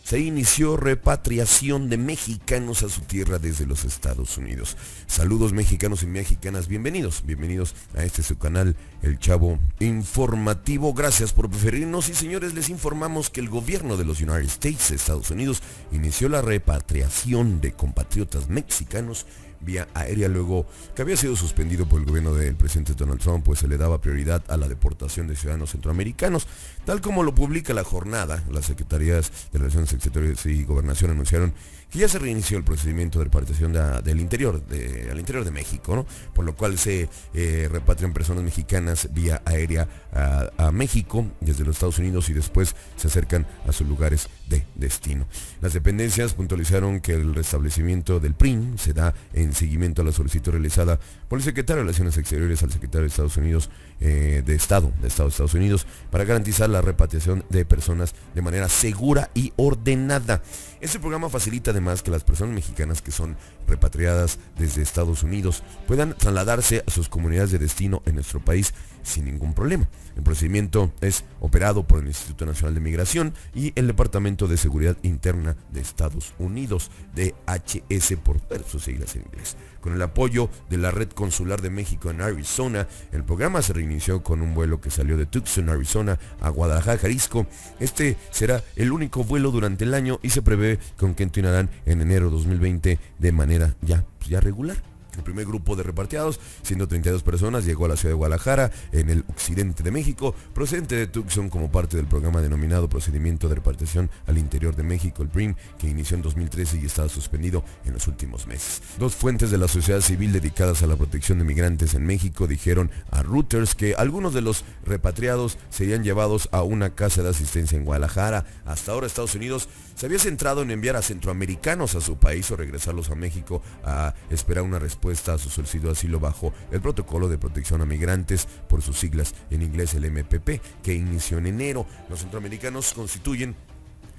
se inició repatriación de mexicanos a su tierra desde los Estados Unidos. Saludos mexicanos y mexicanas, bienvenidos a este su canal, El Chavo Informativo. Gracias por preferirnos y señores, les informamos que el gobierno de los United States, Estados Unidos, inició la repatriación de compatriotas mexicanos vía aérea luego que había sido suspendido por el gobierno del presidente Donald Trump, pues se le daba prioridad a la deportación de ciudadanos centroamericanos, tal como lo publica La Jornada. Las secretarías de Relaciones Exteriores y Gobernación anunciaron que ya se reinició el procedimiento de repatriación al interior de México, ¿no? Por lo cual se repatrian personas mexicanas vía aérea a México desde los Estados Unidos y después se acercan a sus lugares de destino. Las dependencias puntualizaron que el restablecimiento del PRIM se da en seguimiento a la solicitud realizada por el secretario de Relaciones Exteriores al secretario de Estados Unidos de Estado de Estados Unidos para garantizar la repatriación de personas de manera segura y ordenada. Este programa facilita además que las personas mexicanas que son repatriadas desde Estados Unidos puedan trasladarse a sus comunidades de destino en nuestro país sin ningún problema. El procedimiento es operado por el Instituto Nacional de Migración y el Departamento de Seguridad Interna de Estados Unidos, DHS por sus siglas en inglés. Con el apoyo de la Red Consular de México en Arizona, el programa se reinició con un vuelo que salió de Tucson, Arizona, a Guadalajara, Jalisco. Este será el único vuelo durante el año y se prevé que continuarán en enero 2020 de manera ya regular. El primer grupo de repatriados, 132 personas, llegó a la ciudad de Guadalajara, en el occidente de México, procedente de Tucson como parte del programa denominado Procedimiento de Repatriación al Interior de México, el PRIM, que inició en 2013 y estaba suspendido en los últimos meses. Dos fuentes de la sociedad civil dedicadas a la protección de migrantes en México dijeron a Reuters que algunos de los repatriados serían llevados a una casa de asistencia en Guadalajara. Hasta ahora Estados Unidos se había centrado en enviar a centroamericanos a su país o regresarlos a México a esperar una respuesta a su solicitud de asilo bajo el Protocolo de Protección a Migrantes, por sus siglas en inglés el MPP, que inició en enero. Los centroamericanos constituyen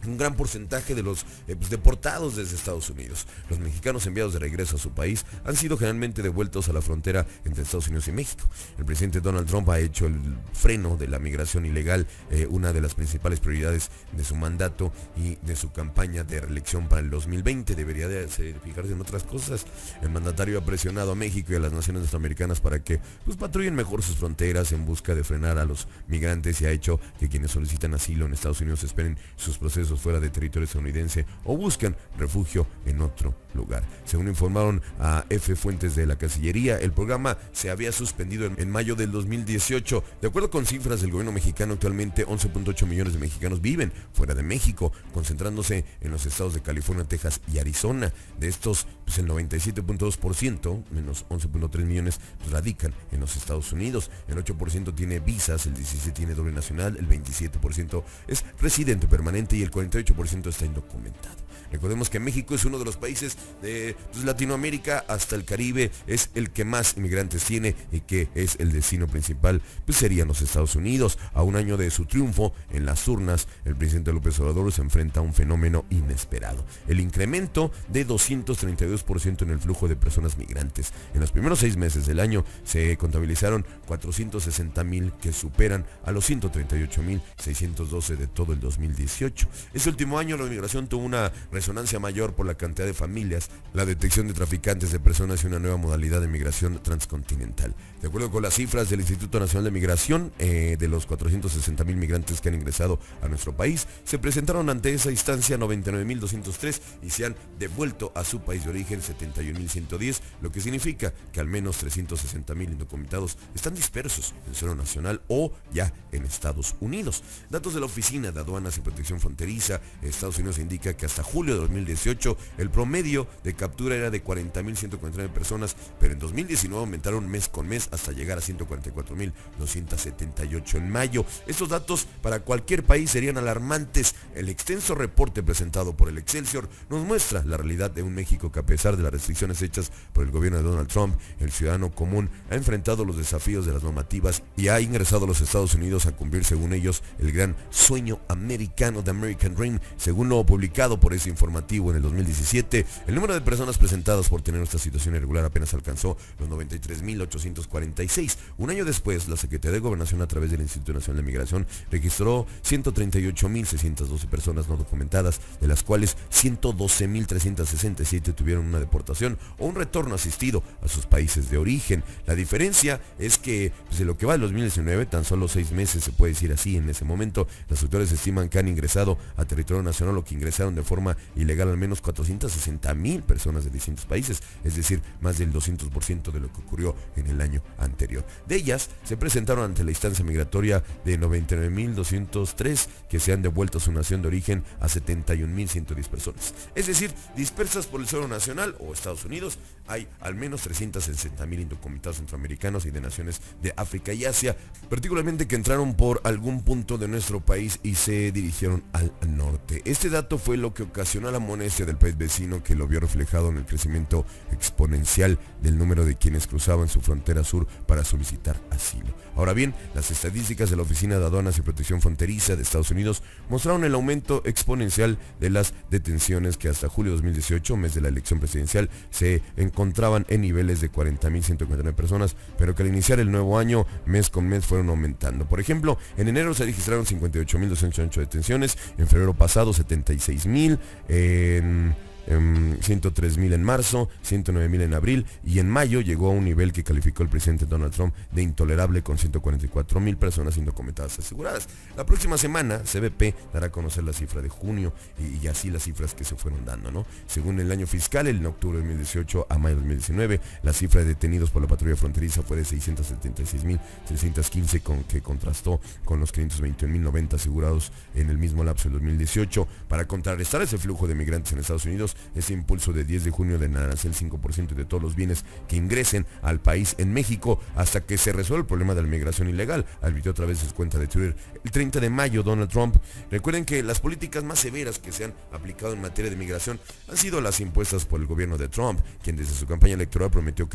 un gran porcentaje de los deportados desde Estados Unidos. Los mexicanos enviados de regreso a su país han sido generalmente devueltos a la frontera entre Estados Unidos y México. El presidente Donald Trump ha hecho el freno de la migración ilegal una de las principales prioridades de su mandato y de su campaña de reelección para el 2020. Debería de fijarse en otras cosas. El mandatario ha presionado a México y a las naciones centroamericanas para que patrullen mejor sus fronteras en busca de frenar a los migrantes y ha hecho que quienes solicitan asilo en Estados Unidos esperen sus procesos fuera de territorio estadounidense o buscan refugio en otro lugar. Según informaron a fuentes de la Cancillería, el programa se había suspendido en mayo del 2018. De acuerdo con cifras del gobierno mexicano, actualmente 11.8 millones de mexicanos viven fuera de México, concentrándose en los estados de California, Texas y Arizona. De estos, el 97.2%, menos 11.3 millones, radican en los Estados Unidos. El 8% tiene visas, el 17% tiene doble nacional, el 27% es residente permanente y el 48% está indocumentado. Recordemos que México es uno de los países de Latinoamérica hasta el Caribe, es el que más inmigrantes tiene y que es el destino principal, serían los Estados Unidos. A un año de su triunfo en las urnas, el presidente López Obrador se enfrenta a un fenómeno inesperado: el incremento de 232% en el flujo de personas migrantes. En los primeros 6 meses del año se contabilizaron 460,000 que superan a los 138,612 de todo el 2018. Este último año la migración tuvo una resonancia mayor por la cantidad de familias, la detección de traficantes de personas y una nueva modalidad de migración transcontinental. De acuerdo con las cifras del Instituto Nacional de Migración, de los 460,000 migrantes que han ingresado a nuestro país, se presentaron ante esa instancia 99,203 y se han devuelto a su país de origen 71,110, lo que significa que al menos 360,000 indocumentados están dispersos en suelo nacional o ya en Estados Unidos. Datos de la Oficina de Aduanas y Protección Fronteriza, Estados Unidos, indica que hasta julio de 2018 el promedio de captura era de 40,149 personas, pero en 2019 aumentaron mes con mes hasta llegar a 144,278 en mayo. Estos datos para cualquier país serían alarmantes. El extenso reporte presentado por el Excelsior nos muestra la realidad de un México que, a pesar de las restricciones hechas por el gobierno de Donald Trump, el ciudadano común ha enfrentado los desafíos de las normativas y ha ingresado a los Estados Unidos a cumplir, según ellos, el gran sueño americano, The American Dream, según lo publicado por ese censo informativo en el 2017, el número de personas presentadas por tener esta situación irregular apenas alcanzó los 93.846. Un año después, la Secretaría de Gobernación, a través del Instituto Nacional de Migración, registró 138.612 personas no documentadas, de las cuales 112.367 tuvieron una deportación o un retorno asistido a sus países de origen. La diferencia es que de lo que va del 2019, tan solo 6 meses, se puede decir así, en ese momento, los autores estiman que han ingresado a territorio nacional o que ingresaron de forma ilegal al menos 460.000 personas de distintos países, es decir, más del 200% de lo que ocurrió en el año anterior. De ellas, se presentaron ante la instancia migratoria de 99.203 que se han devuelto a su nación de origen a 71.110 personas. Es decir, dispersas por el suelo nacional o Estados Unidos, hay al menos 360.000 indocumentados centroamericanos y de naciones de África y Asia, particularmente que entraron por algún punto de nuestro país y se dirigieron al norte. Este dato fue lo que ocasionó la molestia del país vecino, que lo vio reflejado en el crecimiento exponencial del número de quienes cruzaban su frontera sur para solicitar asilo. Ahora bien, las estadísticas de la Oficina de Aduanas y Protección Fronteriza de Estados Unidos mostraron el aumento exponencial de las detenciones, que hasta julio de 2018, mes de la elección presidencial, se encontraban en niveles de 40.149 personas, pero que al iniciar el nuevo año, mes con mes, fueron aumentando. Por ejemplo, en enero se registraron 58.208 detenciones, en febrero pasado 76.000, en 103.000 en marzo, 109.000 en abril, y en mayo llegó a un nivel que calificó el presidente Donald Trump de intolerable, con 144.000 personas indocumentadas aseguradas. La próxima semana CBP dará a conocer la cifra de junio y así las cifras que se fueron dando, ¿no? Según el año fiscal, en octubre de 2018 a mayo de 2019, la cifra de detenidos por la patrulla fronteriza fue de 676.315, que contrastó con los 521.090 asegurados en el mismo lapso del 2018. Para contrarrestar ese flujo de migrantes en Estados Unidos, ese impulso de 10 de junio de nacer el 5% de todos los bienes que ingresen al país en México hasta que se resuelva el problema de la migración ilegal, advirtió a través de su cuenta de Twitter el 30 de mayo Donald Trump. Recuerden que las políticas más severas que se han aplicado en materia de migración han sido las impuestas por el gobierno de Trump, quien desde su campaña electoral prometió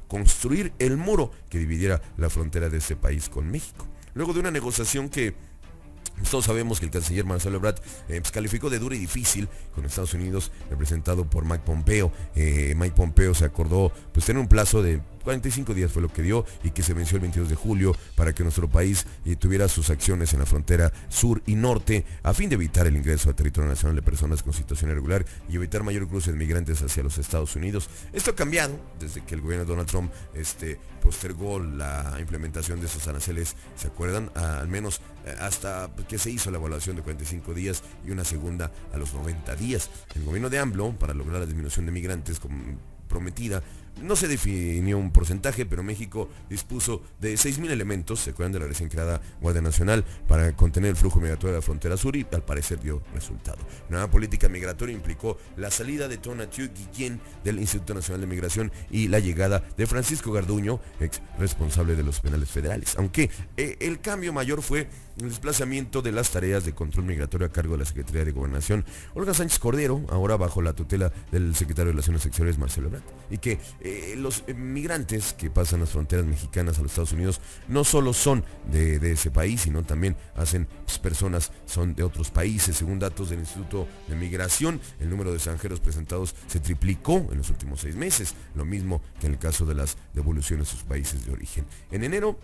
construir el muro que dividiera la frontera de este país con México. Luego de una negociación que todos sabemos que el canciller Marcelo Ebrard calificó de dura y difícil con Estados Unidos, representado por Mike Pompeo. Mike Pompeo se acordó tener un plazo de 45 días, fue lo que dio, y que se venció el 22 de julio para que nuestro país tuviera sus acciones en la frontera sur y norte, a fin de evitar el ingreso al territorio nacional de personas con situación irregular y evitar mayor cruce de migrantes hacia los Estados Unidos. Esto ha cambiado desde que el gobierno de Donald Trump postergó la implementación de esos aranceles, ¿se acuerdan? Al menos hasta que se hizo la evaluación de 45 días y una segunda a los 90 días. El gobierno de AMLO, para lograr la disminución de migrantes prometida, no se definió un porcentaje, pero México dispuso de 6.000 elementos, se acuerdan de la recién creada Guardia Nacional, para contener el flujo migratorio de la frontera sur, y al parecer dio resultado. La nueva política migratoria implicó la salida de Tonatiuh Guillén del Instituto Nacional de Migración y la llegada de Francisco Garduño, ex responsable de los penales federales. Aunque el cambio mayor fue el desplazamiento de las tareas de control migratorio a cargo de la Secretaría de Gobernación, Olga Sánchez Cordero, ahora bajo la tutela del secretario de Relaciones Exteriores, Marcelo Ebrard, y que los migrantes que pasan las fronteras mexicanas a los Estados Unidos no solo son de ese país, sino también personas son de otros países. Según datos del Instituto de Migración, el número de extranjeros presentados se triplicó en los últimos 6 meses, lo mismo que en el caso de las devoluciones a sus países de origen. En enero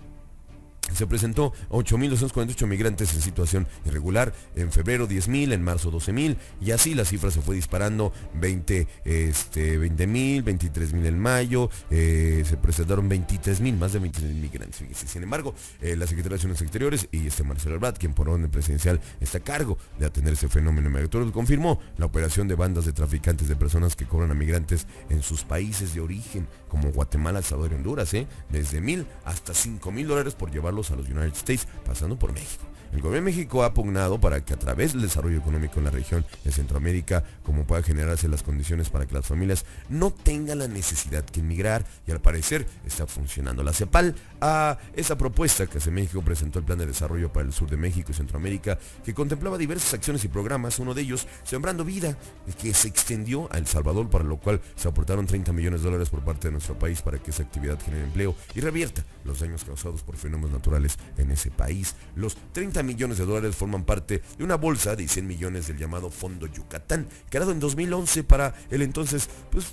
se presentó 8.248 migrantes en situación irregular, en febrero 10.000, en marzo 12.000, y así la cifra se fue disparando, 20.000, 23.000 en mayo, se presentaron 23.000, más de 23.000 migrantes. Sin embargo, la Secretaría de Relaciones Exteriores y Marcelo Ebrard, quien por orden presidencial está a cargo de atender ese fenómeno migratorio, confirmó la operación de bandas de traficantes de personas que cobran a migrantes en sus países de origen, como Guatemala, El Salvador y Honduras, desde $1,000 hasta $5,000 por llevarlos a los United States, pasando por México. El gobierno de México ha pugnado para que a través del desarrollo económico en la región de Centroamérica, como pueda generarse las condiciones para que las familias no tengan la necesidad que emigrar, y al parecer está funcionando. La CEPAL, a esa propuesta que hace México, presentó el Plan de Desarrollo para el Sur de México y Centroamérica, que contemplaba diversas acciones y programas, uno de ellos Sembrando Vida, que se extendió a El Salvador, para lo cual se aportaron $30 millones por parte de nuestro país para que esa actividad genere empleo y revierta los daños causados por fenómenos naturales en ese país. Los 30 millones de dólares forman parte de una bolsa de 100 millones del llamado Fondo Yucatán, creado en 2011 para el entonces,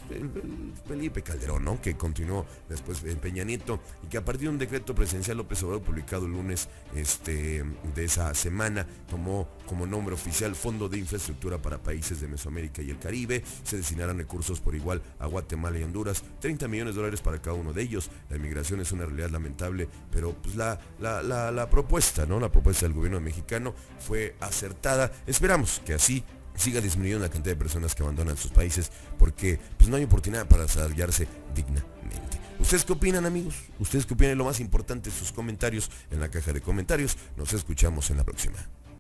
el Felipe Calderón, ¿no? Que continuó después en Peña Nieto, y que a partir de un decreto presidencial López Obrador publicado el lunes de esa semana, tomó como nombre oficial Fondo de Infraestructura para Países de Mesoamérica y el Caribe. Se destinarán recursos por igual a Guatemala y Honduras, 30 millones de dólares para cada uno de ellos. La inmigración es una realidad lamentable, pero pues la propuesta, ¿no? La propuesta del gobierno mexicano fue acertada. Esperamos que así siga disminuyendo la cantidad de personas que abandonan sus países, porque pues no hay oportunidad para desarrollarse dignamente. ¿Ustedes qué opinan, amigos? ¿Ustedes qué opinan? Lo más importante, sus comentarios en la caja de comentarios. Nos escuchamos en la próxima.